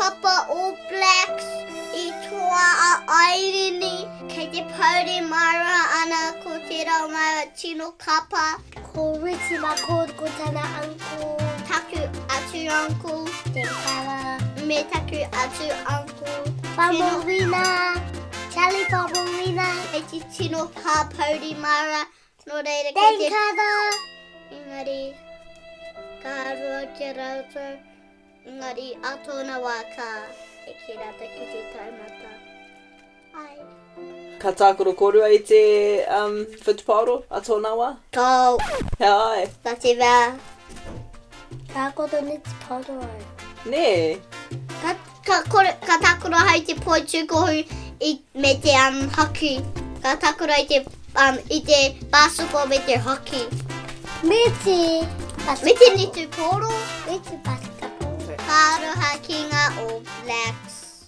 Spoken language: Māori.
Kapa All Blacks I toa a airini kei te pauri mara ana ko te raumara tino Kapa. Ko Ritima ko tana uncle. Taku atu uncle. Te kara. Me taku atu uncle. Whamorina. Charlie Whamorina. Kei te tino ka pauri mara. No reira Te kei te... kara. Engari, ka rua ke rautou. Engari, atona wā ka e ki rata ki te taumata. Ai. Ka tākoro korua I te whutuparo a tōna wā? Ko, He ai. tā te wā. Ka koto ni te poro. Nē. Ka tākoro hau te poi tūkohu me te hockey. Ka tākoro I te basketball me te hockey. Me te Me te nitu poro. Me te basketball. Ka aroha ki ngā All Blacks.